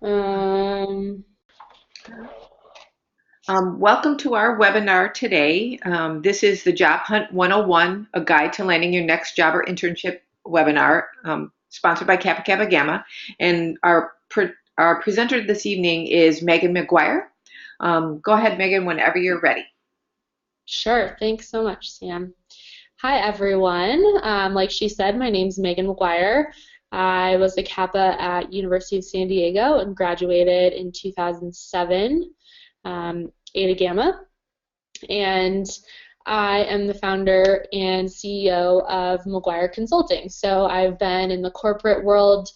Um, Welcome to our webinar today. This is the Job Hunt 101, a guide to landing your next job or internship webinar, sponsored by Kappa Kappa Gamma. And our presenter this evening is Megan McGuire. Go ahead, Megan, whenever you're ready. sure. Thanks so much, Sam. Hi, everyone. Like she said, my name's Megan McGuire. I was a Kappa at University of San Diego and graduated in 2007, Eta Gamma. And I am the founder and CEO of McGuire Consulting. So I've been in the corporate world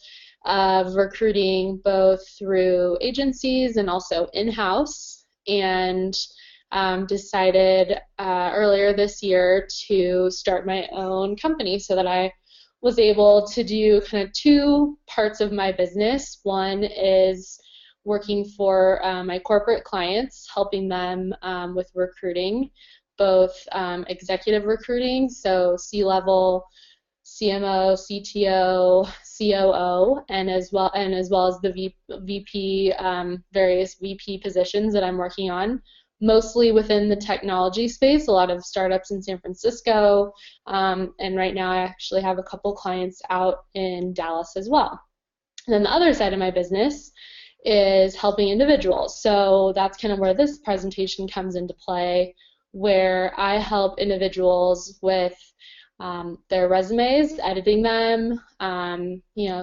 of recruiting both through agencies and also in-house, and decided earlier this year to start my own company so that I was able to do kind of two parts of my business. One is working for my corporate clients, helping them with recruiting, both executive recruiting, so C-level, CMO, CTO, COO, and as well as the VP, various VP positions that I'm working on, mostly within the technology space, a lot of startups in San Francisco, and right now I actually have a couple clients out in Dallas as well. And then the other side of my business is helping individuals. So that's kind of where this presentation comes into play, where I help individuals with their resumes, editing them,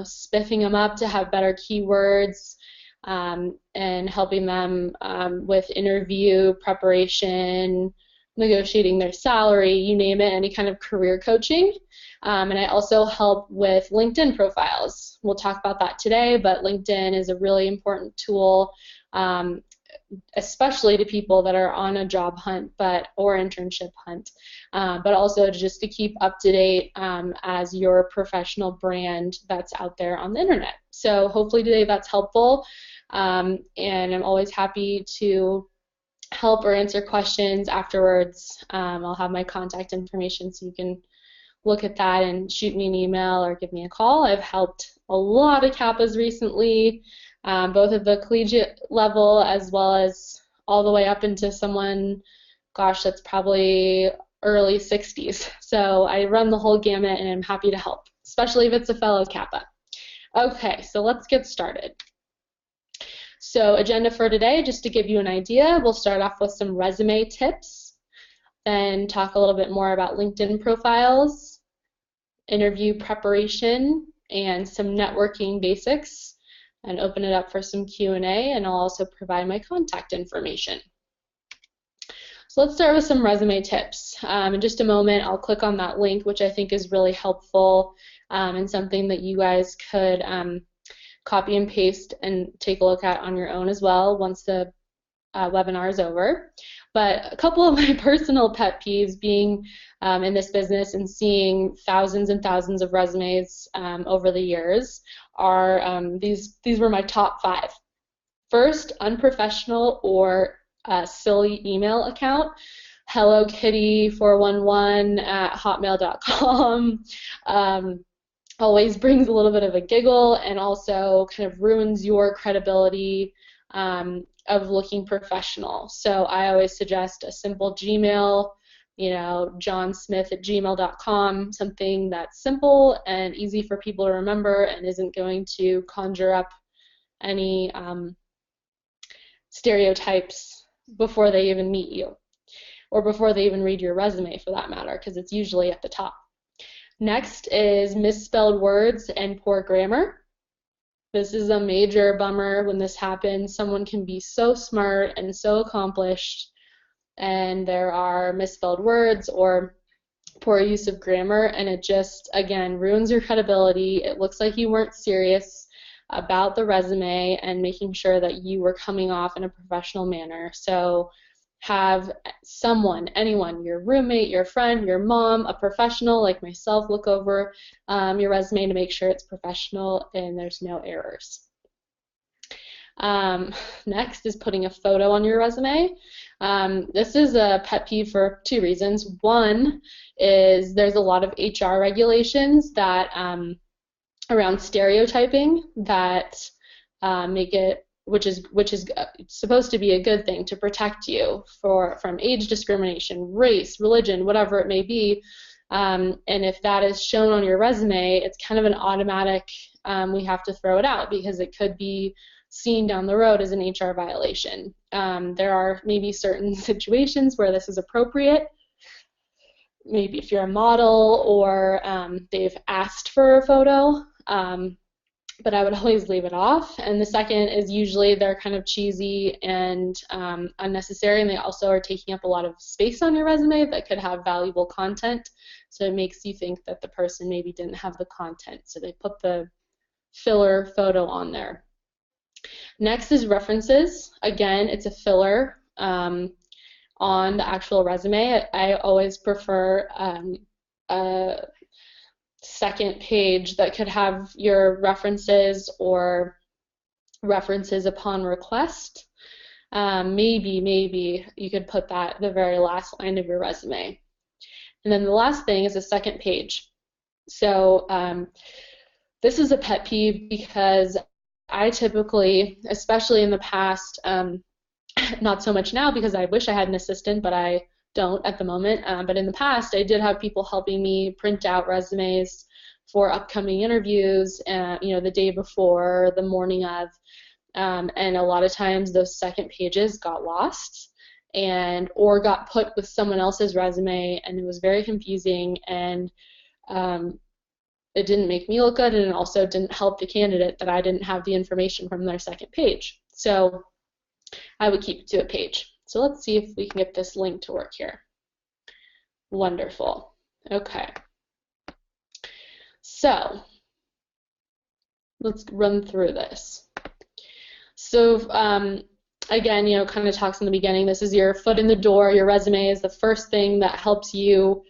spiffing them up to have better keywords, and helping them with interview preparation, negotiating their salary, you name it, any kind of career coaching. And I also help with LinkedIn profiles. We'll talk about that today, but LinkedIn is a really important tool, especially to people that are on a job hunt or internship hunt, but also just to keep up to date as your professional brand that's out there on the internet. So hopefully today that's helpful, and I'm always happy to help or answer questions afterwards. I'll have my contact information so you can look at that and shoot me an email or give me a call. I've helped a lot of Kappas recently, both at the collegiate level as well as all the way up into someone, gosh, that's probably early 60s. So I run the whole gamut and I'm happy to help, especially if it's a fellow Kappa. Okay, so let's get started. So agenda for today, just to give you an idea, we'll start off with some resume tips, then talk a little bit more about LinkedIn profiles, interview preparation, and some networking basics, and open it up for some Q&A, and I'll also provide my contact information. So let's start with some resume tips. In just a moment, I'll click on that link, which I think is really helpful and something that you guys could copy and paste and take a look at on your own as well once the webinar is over. But a couple of my personal pet peeves being in this business and seeing thousands and thousands of resumes over the years are these were my top 5. First, unprofessional or silly email account. Hello Kitty 411 at hotmail.com. Always brings a little bit of a giggle and also kind of ruins your credibility of looking professional. So I always suggest a simple Gmail, johnsmith@gmail.com, something that's simple and easy for people to remember and isn't going to conjure up any stereotypes before they even meet you or before they even read your resume, for that matter, because it's usually at the top. Next is misspelled words and poor grammar. This is a major bummer when this happens. Someone can be so smart and so accomplished, and there are misspelled words or poor use of grammar, and it just, again, ruins your credibility. It looks like you weren't serious about the resume and making sure that you were coming off in a professional manner. So have someone, anyone, your roommate, your friend, your mom, a professional like myself, look over your resume to make sure it's professional and there's no errors. Next is putting a photo on your resume. This is a pet peeve for 2 reasons. One is there's a lot of HR regulations that around stereotyping that make it, which is supposed to be a good thing to protect you from age discrimination, race, religion, whatever it may be. And if that is shown on your resume, it's kind of an automatic, we have to throw it out because it could be seen down the road as an HR violation. There are maybe certain situations where this is appropriate. Maybe if you're a model or they've asked for a photo, but I would always leave it off. And the second is usually they're kind of cheesy and unnecessary, and they also are taking up a lot of space on your resume that could have valuable content. So it makes you think that the person maybe didn't have the content, so they put the filler photo on there. Next is references. Again, it's a filler on the actual resume. I always prefer a second page that could have your references or references upon request. Maybe you could put that at the very last line of your resume. And then the last thing is a second page. So this is a pet peeve because I typically, especially in the past, not so much now because I wish I had an assistant, but I don't at the moment. But in the past, I did have people helping me print out resumes for upcoming interviews, the day before, the morning of, and a lot of times those second pages got lost or got put with someone else's resume, and it was very confusing, and it didn't make me look good, and it also didn't help the candidate that I didn't have the information from their second page. So I would keep it to a page. So let's see if we can get this link to work here. Wonderful. Okay. So let's run through this. So again, kind of talks in the beginning, this is your foot in the door. Your resume is the first thing that helps you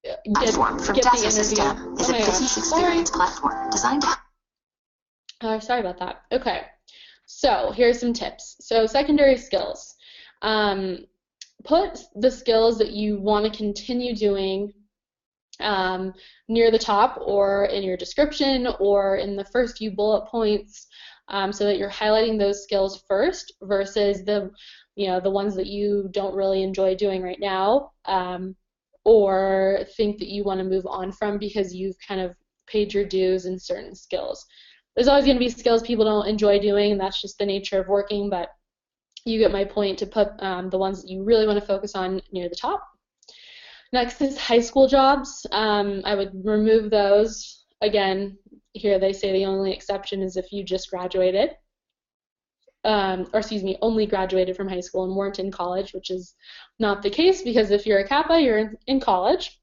get the interview. Is a business experience platform designed to... sorry about that. Okay. So here's some tips. So secondary skills. Put the skills that you want to continue doing near the top or in your description or in the first few bullet points, so that you're highlighting those skills first versus the ones that you don't really enjoy doing right now, or think that you want to move on from because you've kind of paid your dues in certain skills. There's always going to be skills people don't enjoy doing, and that's just the nature of working, but you get my point to put the ones that you really want to focus on near the top. Next is high school jobs. I would remove those. Again, here they say the only exception is if you just graduated, only graduated from high school and weren't in college, which is not the case because if you're a Kappa, you're in college.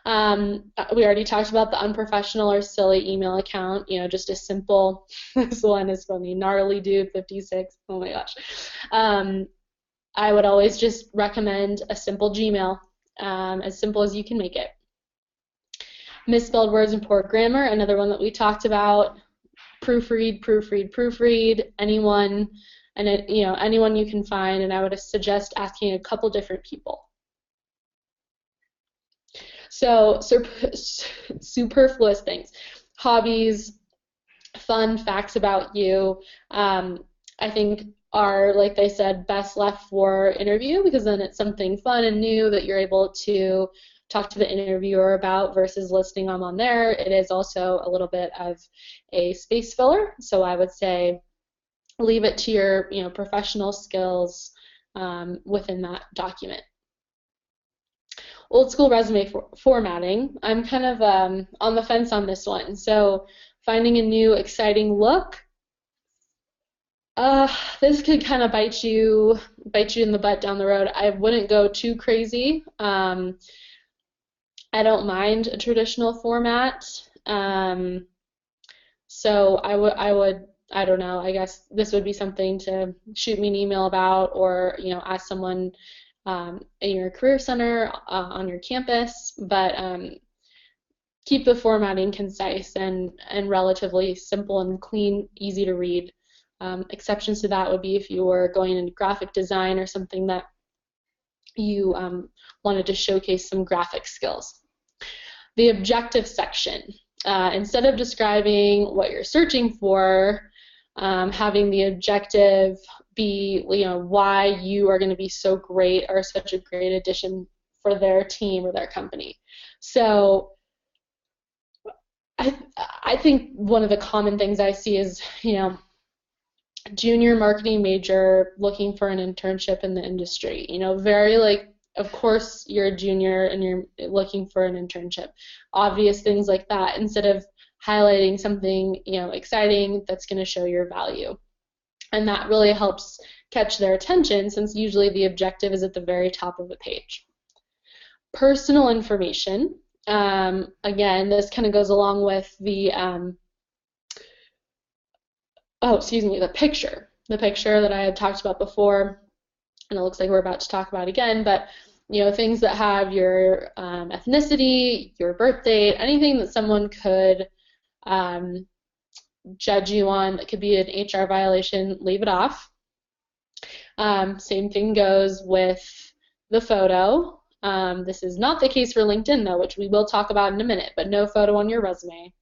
We already talked about the unprofessional or silly email account, just a simple, this one is funny, gnarly dude 56, oh my gosh. I would always just recommend a simple Gmail, as simple as you can make it. Misspelled words and poor grammar, another one that we talked about. Proofread, anyone, and anyone you can find, and I would suggest asking a couple different people. So superfluous things, hobbies, fun facts about you, I think are, like they said, best left for interview because then it's something fun and new that you're able to talk to the interviewer about versus listing them on there. It is also a little bit of a space filler, so I would say leave it to your professional skills within that document. Old school resume formatting. I'm kind of on the fence on this one. So finding a new exciting look. This could kind of bite you in the butt down the road. I wouldn't go too crazy. I don't mind a traditional format. So I don't know, I guess this would be something to shoot me an email about or, ask someone in your career center on your campus, but keep the formatting concise and relatively simple and clean, easy to read. Exceptions to that would be if you were going into graphic design or something that you wanted to showcase some graphic skills. The objective section. instead of describing what you're searching for, having the objective be, why you are going to be so great or such a great addition for their team or their company. So I think one of the common things I see is, junior marketing major looking for an internship in the industry. Very like, of course you're a junior and you're looking for an internship. Obvious things like that, instead of highlighting something, exciting that's going to show your value. And that really helps catch their attention, since usually the objective is at the very top of the page. Personal information. Again, this kind of goes along with the the picture. The picture that I had talked about before, and it looks like we're about to talk about again, but things that have your ethnicity, your birth date, anything that someone could judge you on that could be an HR violation, leave it off. Same thing goes with the photo. This is not the case for LinkedIn, though, which we will talk about in a minute, but no photo on your resume.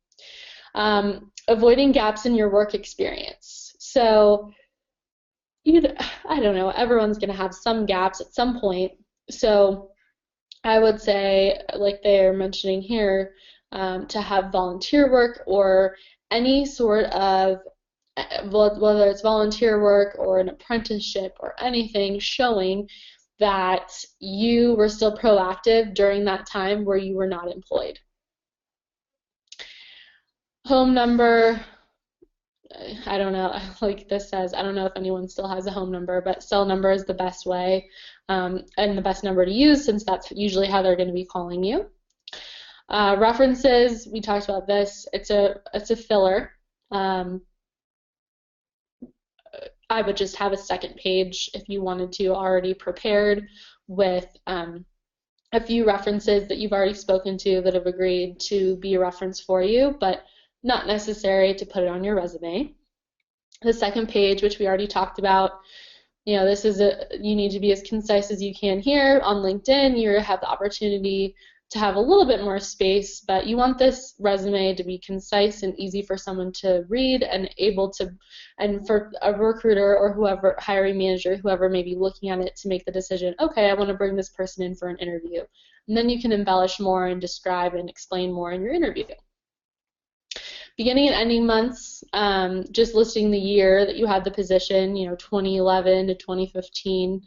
Avoiding gaps in your work experience. So, I don't know, everyone's going to have some gaps at some point. So I would say, like they're mentioning here, to have volunteer work or any sort of, whether it's volunteer work or an apprenticeship or anything, showing that you were still proactive during that time where you were not employed. Home number, I don't know, like this says, I don't know if anyone still has a home number, but cell number is the best way and the best number to use, since that's usually how they're going to be calling you. References, we talked about this, it's a filler. I would just have a second page if you wanted to, already prepared with a few references that you've already spoken to that have agreed to be a reference for you, but not necessary to put it on your resume. The second page, which we already talked about, this is you need to be as concise as you can here. On LinkedIn, you have the opportunity to have a little bit more space, but you want this resume to be concise and easy for someone to read and and for a recruiter or whoever, hiring manager, whoever may be looking at it, to make the decision, okay, I want to bring this person in for an interview. And then you can embellish more and describe and explain more in your interview. Beginning and ending months, just listing the year that you had the position, 2011 to 2015.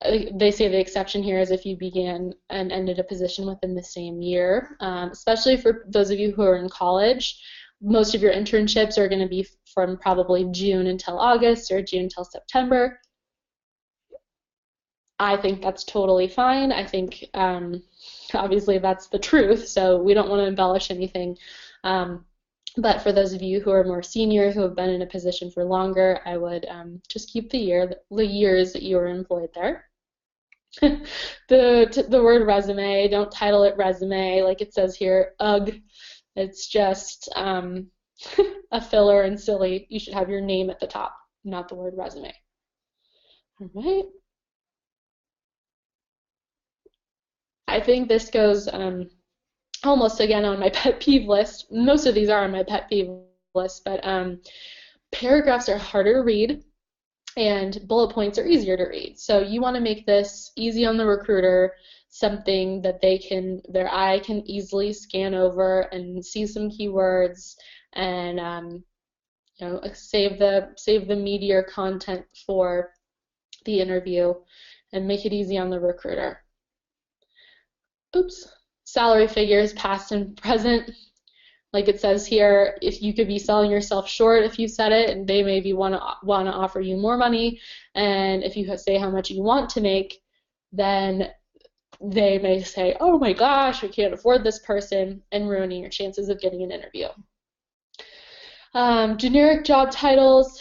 They say the exception here is if you began and ended a position within the same year, especially for those of you who are in college. Most of your internships are going to be from probably June until August or June until September. I think that's totally fine. I think obviously that's the truth, so we don't want to embellish anything. But for those of you who are more senior, who have been in a position for longer, I would just keep the years that you were employed there. The word resume, don't title it resume like it says here. Ugh, it's just a filler and silly. You should have your name at the top, not the word resume. All right. I think this goes almost again on my pet peeve list. Most of these are on my pet peeve list, but paragraphs are harder to read and bullet points are easier to read. So you want to make this easy on the recruiter, something that their eye can easily scan over and see some keywords and save the meatier content for the interview and make it easy on the recruiter. Oops. Salary figures, past and present. Like it says here, if you could be selling yourself short if you said it, and they maybe want to offer you more money, and if you say how much you want to make, then they may say, oh my gosh, we can't afford this person, and ruining your chances of getting an interview. Generic job titles.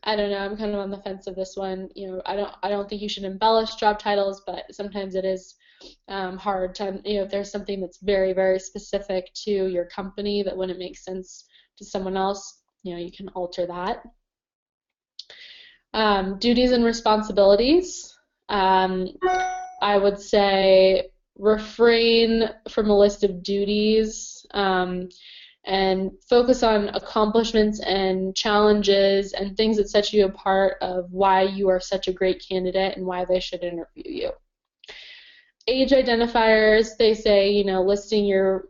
I don't know, I'm kind of on the fence of this one. I don't think you should embellish job titles, but sometimes it is hard to, if there's something that's very, very specific to your company that wouldn't make sense to someone else, you can alter that. Duties and responsibilities. I would say refrain from a list of duties, and focus on accomplishments and challenges and things that set you apart of why you are such a great candidate and why they should interview you. Age identifiers, they say, you know, listing your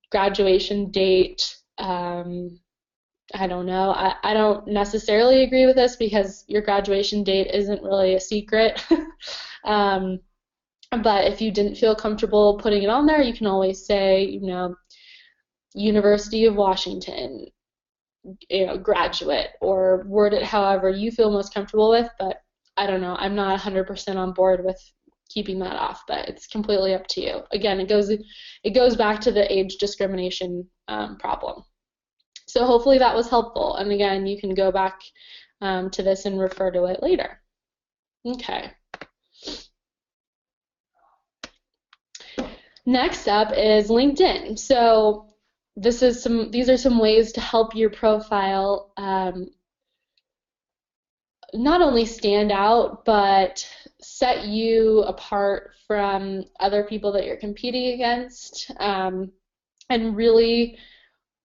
graduation date. I don't know. I don't necessarily agree with this because your graduation date isn't really a secret. But if you didn't feel comfortable putting it on there, you can always say, you know, University of Washington, you know, graduate, or word it however you feel most comfortable with. But I don't know. I'm not 100% on board with keeping that off, but it's completely up to you. Again, it goes back to the age discrimination problem. So hopefully that was helpful. And again, you can go back to this and refer to it later. Okay. Next up is LinkedIn. So these are some ways to help your profile not only stand out, but set you apart from other people that you're competing against, and really,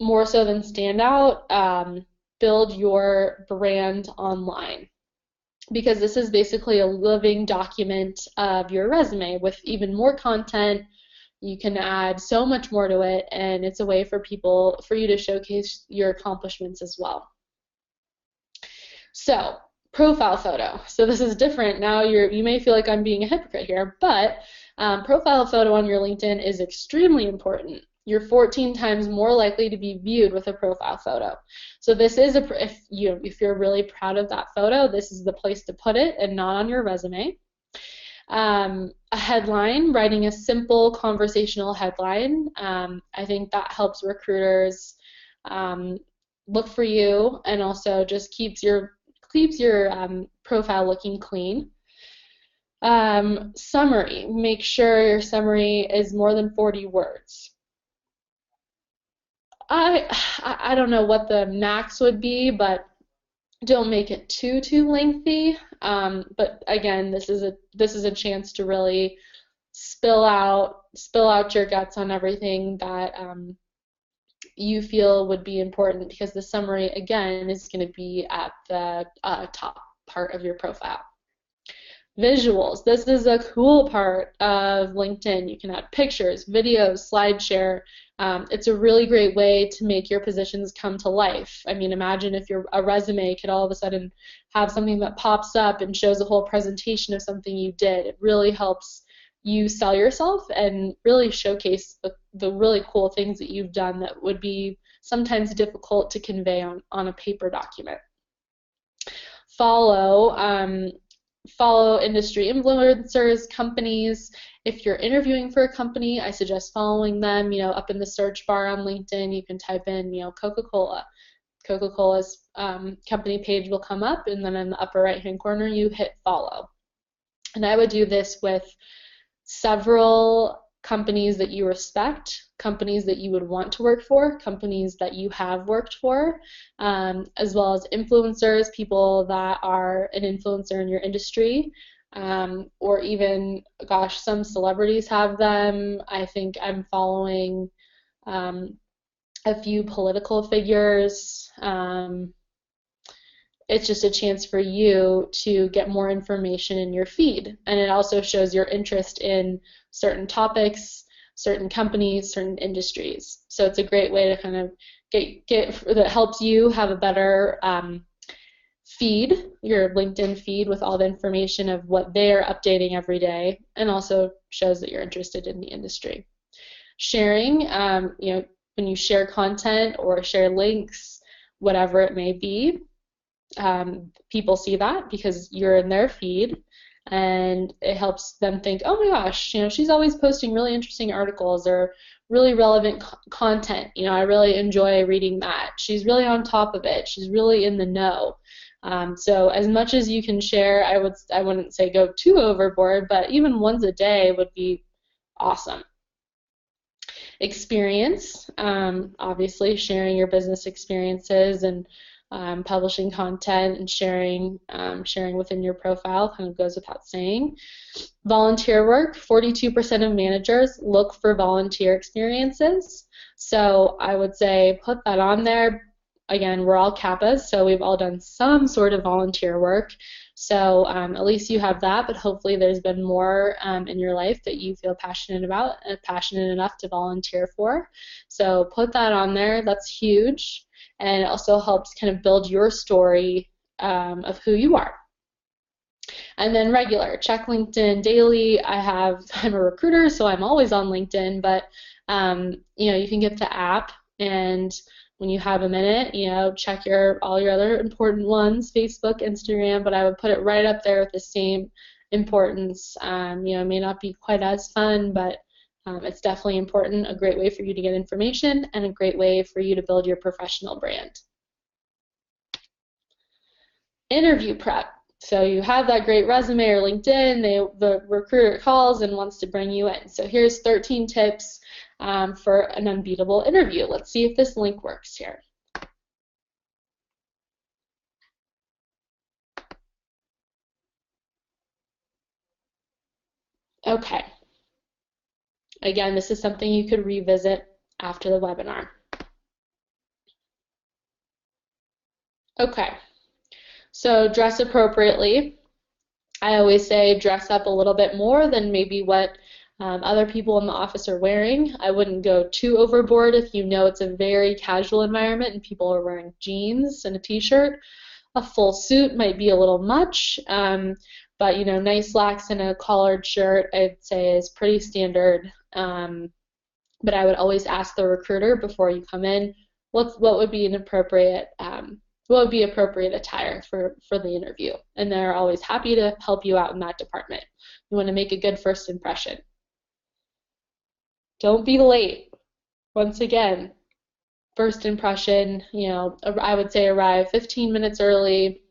more so than stand out, build your brand online. Because this is basically a living document of your resume with even more content. You can add so much more to it, and it's a way for you to showcase your accomplishments as well. So, profile photo. So this is different. Now you may feel like I'm being a hypocrite here, but profile photo on your LinkedIn is extremely important. You're 14 times more likely to be viewed with a profile photo. So this is if you're really proud of that photo, this is the place to put it and not on your resume. A headline, writing a simple conversational headline. I think that helps recruiters look for you, and also just keeps your profile looking clean. Summary, make sure your summary is more than 40 words. I don't know what the max would be, but don't make it too lengthy. But again, this is a chance to really spill out your guts on everything that you feel would be important, because the summary again is going to be at the top part of your profile. Visuals. This is a cool part of LinkedIn. You can add pictures, videos, SlideShare. It's a really great way to make your positions come to life. I mean, imagine if a resume could all of a sudden have something that pops up and shows a whole presentation of something you did. It really helps you sell yourself and really showcase the really cool things that you've done that would be sometimes difficult to convey on a paper document. Follow industry influencers, companies. If you're interviewing for a company, I suggest following them. You know, up in the search bar on LinkedIn, you can type in, you know, Coca-Cola. Coca-Cola's company page will come up, and then in the upper right-hand corner, you hit follow. And I would do this with several companies that you respect, companies that you would want to work for, companies that you have worked for, as well as influencers, people that are an influencer in your industry, or even, gosh, some celebrities have them. I think I'm following a few political figures. It's just a chance for you to get more information in your feed, and it also shows your interest in certain topics, certain companies, certain industries. So it's a great way to kind of that helps you have a better feed, your LinkedIn feed, with all the information of what they're updating every day, and also shows that you're interested in the industry. Sharing, you know, when you share content or share links, whatever it may be, people see that because you're in their feed, and it helps them think, oh my gosh, you know, she's always posting really interesting articles or really relevant content. You know, I really enjoy reading that. She's really on top of it. She's really in the know. So as much as you can share, I wouldn't say go too overboard, but even once a day would be awesome. Experience, obviously sharing your business experiences and publishing content and sharing within your profile kind of goes without saying. Volunteer work, 42% of managers look for volunteer experiences. So I would say put that on there. Again, we're all Kappas, so we've all done some sort of volunteer work. So at least you have that, but hopefully there's been more in your life that you feel passionate about and passionate enough to volunteer for. So put that on there. That's huge. And it also helps kind of build your story of who you are. And then regular, check LinkedIn daily. I'm a recruiter, so I'm always on LinkedIn, but you can get the app, and when you have a minute, check all your other important ones, Facebook, Instagram, but I would put it right up there with the same importance. It may not be quite as fun, but it's definitely important, a great way for you to get information and a great way for you to build your professional brand. Interview prep. So you have that great resume or LinkedIn, the recruiter calls and wants to bring you in. So here's 13 tips for an unbeatable interview. Let's see if this link works here. Okay. Again, this is something you could revisit after the webinar. Okay. So dress appropriately. I always say dress up a little bit more than maybe what other people in the office are wearing. I wouldn't go too overboard if you know it's a very casual environment and people are wearing jeans and a t-shirt. A full suit might be a little much, but nice slacks and a collared shirt I'd say is pretty standard. But I would always ask the recruiter before you come in what would be an appropriate what would be appropriate attire for the interview, and they're always happy to help you out in that department. You want to make a good first impression. Don't be late. Once again, first impression, I would say arrive 15 minutes early.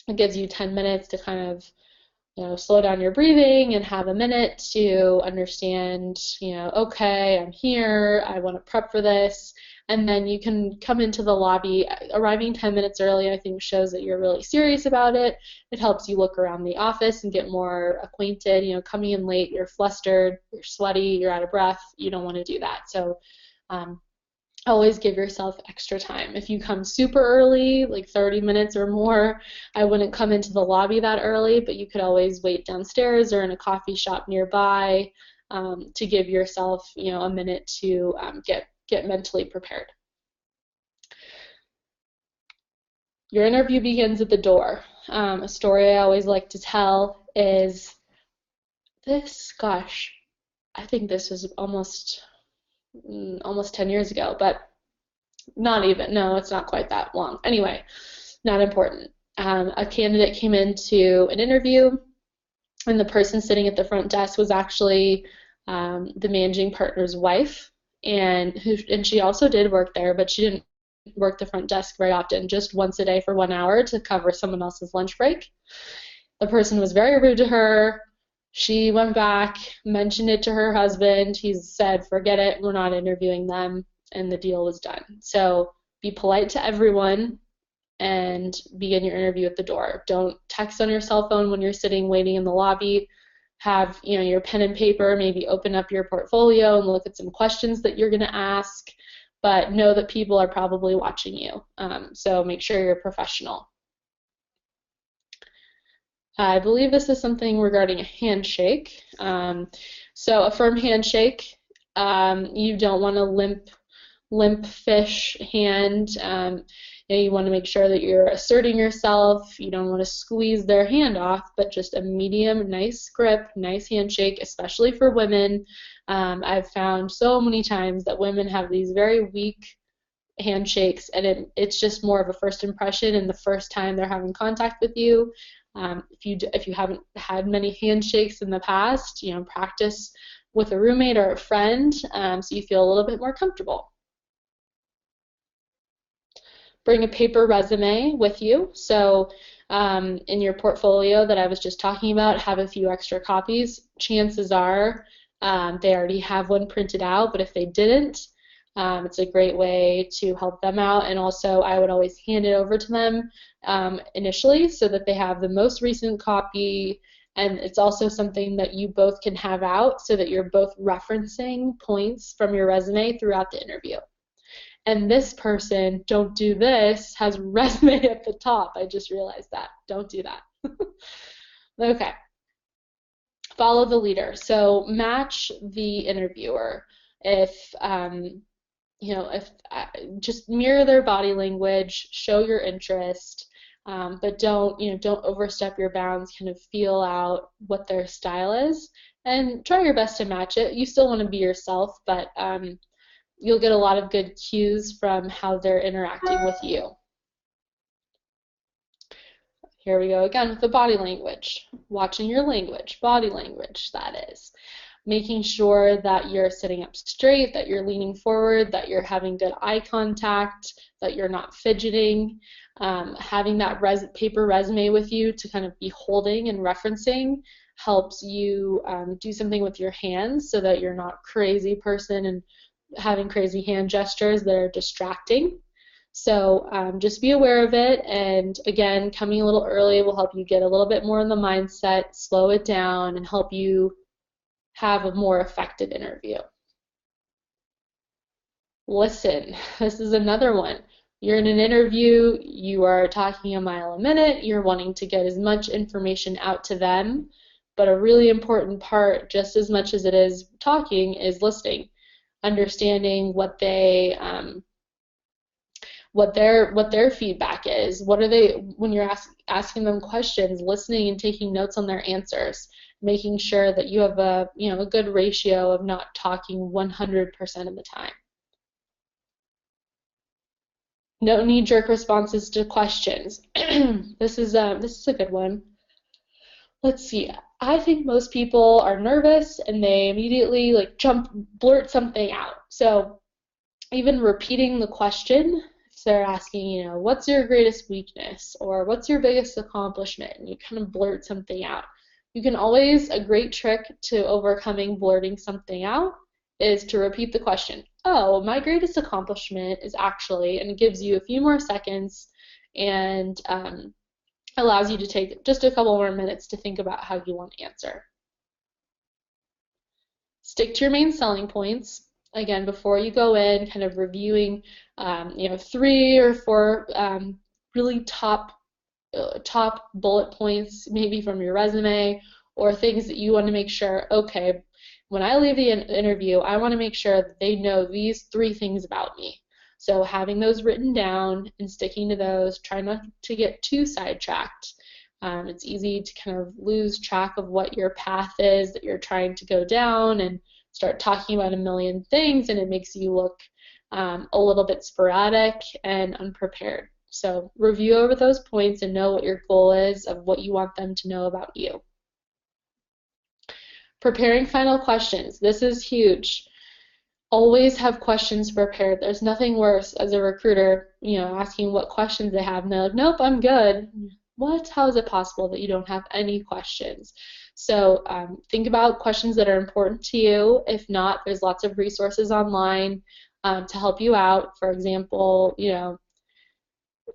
It gives you 10 minutes to kind of slow down your breathing and have a minute to understand, okay, I'm here, I want to prep for this. And then you can come into the lobby. Arriving 10 minutes early, I think, shows that you're really serious about it. It helps you look around the office and get more acquainted. Coming in late, you're flustered, you're sweaty, you're out of breath. You don't want to do that. So always give yourself extra time. If you come super early, like 30 minutes or more, I wouldn't come into the lobby that early, but you could always wait downstairs or in a coffee shop nearby to give yourself, a minute to get mentally prepared. Your interview begins at the door. A story I always like to tell is this, gosh, I think this was almost 10 years ago, but not even, no, it's not quite that long. Anyway, not important. A candidate came into an interview, and the person sitting at the front desk was actually the managing partner's wife, and she also did work there, but she didn't work the front desk very often, just once a day for 1 hour to cover someone else's lunch break. The person was very rude to her. She went back, mentioned it to her husband. He said, forget it, we're not interviewing them, and the deal was done. So be polite to everyone and begin your interview at the door. Don't text on your cell phone when you're sitting waiting in the lobby. Have your pen and paper, maybe open up your portfolio and look at some questions that you're going to ask, but know that people are probably watching you. So make sure you're professional. I believe this is something regarding a handshake. So a firm handshake, you don't want a limp fish hand. You want to make sure that you're asserting yourself. You don't want to squeeze their hand off, but just a medium, nice grip, nice handshake, especially for women. I've found so many times that women have these very weak handshakes, and it's just more of a first impression and the first time they're having contact with you. If you haven't had many handshakes in the past, practice with a roommate or a friend so you feel a little bit more comfortable. Bring a paper resume with you. So in your portfolio that I was just talking about, have a few extra copies. Chances are they already have one printed out, but if they didn't, It's a great way to help them out, and also I would always hand it over to them initially so that they have the most recent copy, and it's also something that you both can have out so that you're both referencing points from your resume throughout the interview. And this person, don't do this, has resume at the top. I just realized that. Don't do that. Okay. Follow the leader. So match the interviewer. If just mirror their body language, show your interest, but don't overstep your bounds. Kind of feel out what their style is, and try your best to match it. You still want to be yourself, but you'll get a lot of good cues from how they're interacting with you. Here we go again with the body language. Watching your language, body language, that is. Making sure that you're sitting up straight, that you're leaning forward, that you're having good eye contact, that you're not fidgeting. Having that paper resume with you to kind of be holding and referencing helps you do something with your hands so that you're not a crazy person and having crazy hand gestures that are distracting. So just be aware of it, and again, coming a little early will help you get a little bit more in the mindset, slow it down, and help you have a more effective interview. Listen, this is another one. You're in an interview, you are talking a mile a minute, you're wanting to get as much information out to them, but a really important part, just as much as it is talking, is listening. Understanding what their feedback is. What are they, when you're asking them questions, listening and taking notes on their answers, making sure that you have a good ratio of not talking 100% of the time. No knee-jerk responses to questions. This is a good one. Let's see. I think most people are nervous and they immediately blurt something out. So even repeating the question, if they're asking, what's your greatest weakness or what's your biggest accomplishment, and you kind of blurt something out. You can always, a great trick to overcoming blurting something out is to repeat the question. Oh, my greatest accomplishment is actually, and it gives you a few more seconds and allows you to take just a couple more minutes to think about how you want to answer. Stick to your main selling points. Again, before you go in, kind of reviewing 3 or 4 really top bullet points, maybe from your resume, or things that you want to make sure, okay, when I leave the interview, I want to make sure that they know these 3 things about me. So having those written down and sticking to those, try not to get too sidetracked. It's easy to kind of lose track of what your path is that you're trying to go down and start talking about a million things, and it makes you look a little bit sporadic and unprepared. So review over those points and know what your goal is of what you want them to know about you. Preparing final questions. This is huge. Always have questions prepared. There's nothing worse as a recruiter, asking what questions they have, and they're like, nope, I'm good. What? How is it possible that you don't have any questions? So think about questions that are important to you. If not, there's lots of resources online to help you out. For example,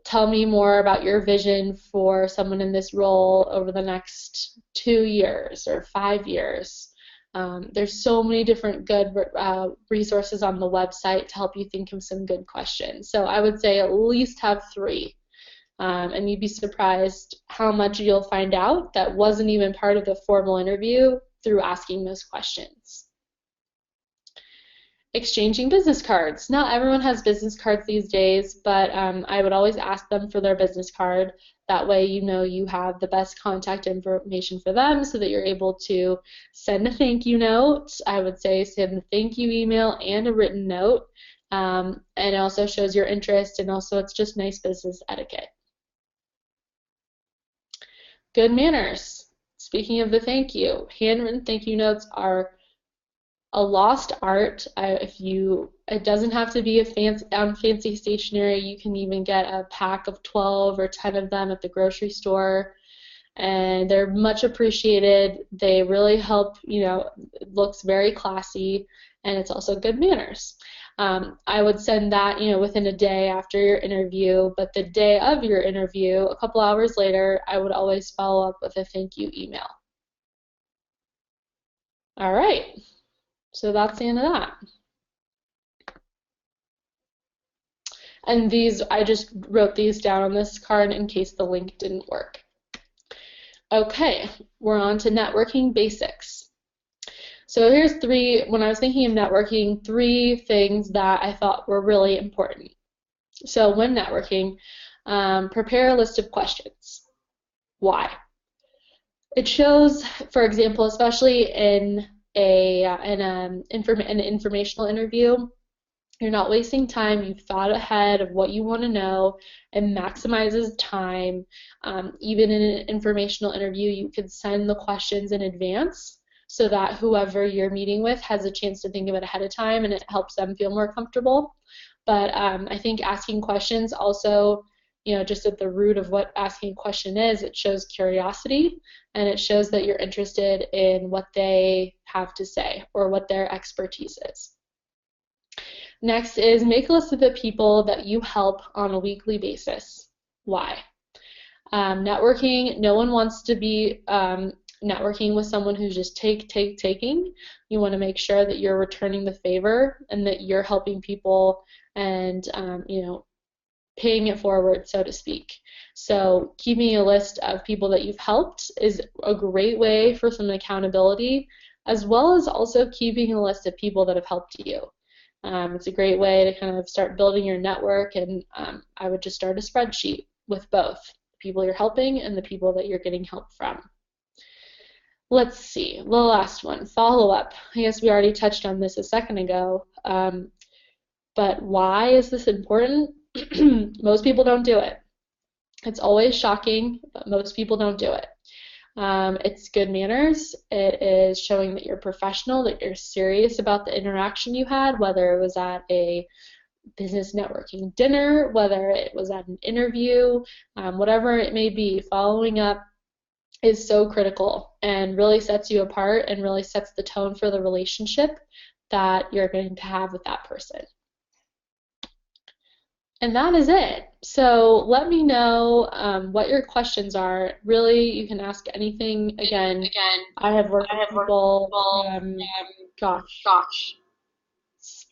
tell me more about your vision for someone in this role over the next 2 years or 5 years. There's so many different good resources on the website to help you think of some good questions. So I would say at least have 3. And you'd be surprised how much you'll find out that wasn't even part of the formal interview through asking those questions. Exchanging business cards. Not everyone has business cards these days, but I would always ask them for their business card. That way you have the best contact information for them so that you're able to send a thank you note. I would say send a thank you email and a written note. And it also shows your interest, and also it's just nice business etiquette. Good manners. Speaking of the thank you, handwritten thank you notes are a lost art. It doesn't have to be fancy stationery. You can even get a pack of 12 or 10 of them at the grocery store, and they're much appreciated. They really help. It looks very classy, and it's also good manners. I would send that, within a day after your interview, but the day of your interview, a couple hours later, I would always follow up with a thank you email. All right, so that's the end of that. And these, I just wrote these down on this card in case the link didn't work. Okay, we're on to networking basics. So here's when I was thinking of networking, 3 things that I thought were really important. So when networking, prepare a list of questions. Why? It shows, for example, especially in an informational interview, you're not wasting time. You've thought ahead of what you want to know. It maximizes time. Even in an informational interview, you could send the questions in advance so that whoever you're meeting with has a chance to think of it ahead of time, and it helps them feel more comfortable. But I think asking questions also, just at the root of what asking a question is, it shows curiosity, and it shows that you're interested in what they have to say or what their expertise is. Next is make a list of the people that you help on a weekly basis. Why? Networking, no one wants to be networking with someone who's just taking. You want to make sure that you're returning the favor and that you're helping people and, paying it forward, so to speak. So keeping a list of people that you've helped is a great way for some accountability, as well as also keeping a list of people that have helped you. It's a great way to kind of start building your network, and I would just start a spreadsheet with both the people you're helping and the people that you're getting help from. Let's see, the last one, follow-up. I guess we already touched on this a second ago, but why is this important? Most people don't do it. It's always shocking, but most people don't do it. It's good manners. It is showing that you're professional, that you're serious about the interaction you had, whether it was at a business networking dinner, whether it was at an interview, whatever it may be. Following up is so critical and really sets you apart and really sets the tone for the relationship that you're going to have with that person. And that is it. So let me know what your questions are. Really, you can ask anything. Again, I have worked with people from, gosh,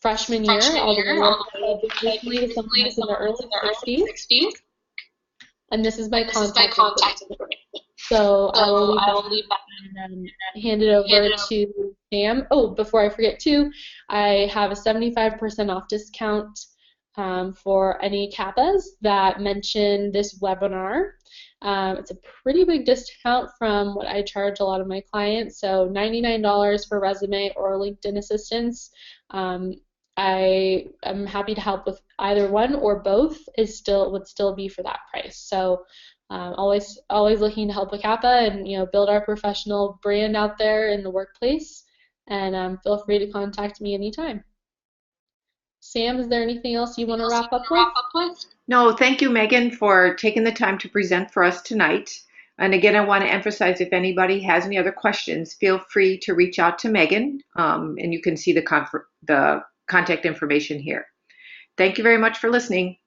freshman year all the way recently to someone that's in their early 60s. And this is my contact information. So I will leave that and hand it over to Sam. Oh, before I forget too, I have a 75% off discount for any CAPAs that mention this webinar. It's a pretty big discount from what I charge a lot of my clients, so $99 for resume or LinkedIn assistance. I am happy to help with either one or both would still be for that price. So always looking to help with CAPA and build our professional brand out there in the workplace. And feel free to contact me anytime. Sam, is there anything else you want to wrap up with? No, thank you, Megan, for taking the time to present for us tonight. And again, I want to emphasize, if anybody has any other questions, feel free to reach out to Megan, and you can see the contact information here. Thank you very much for listening.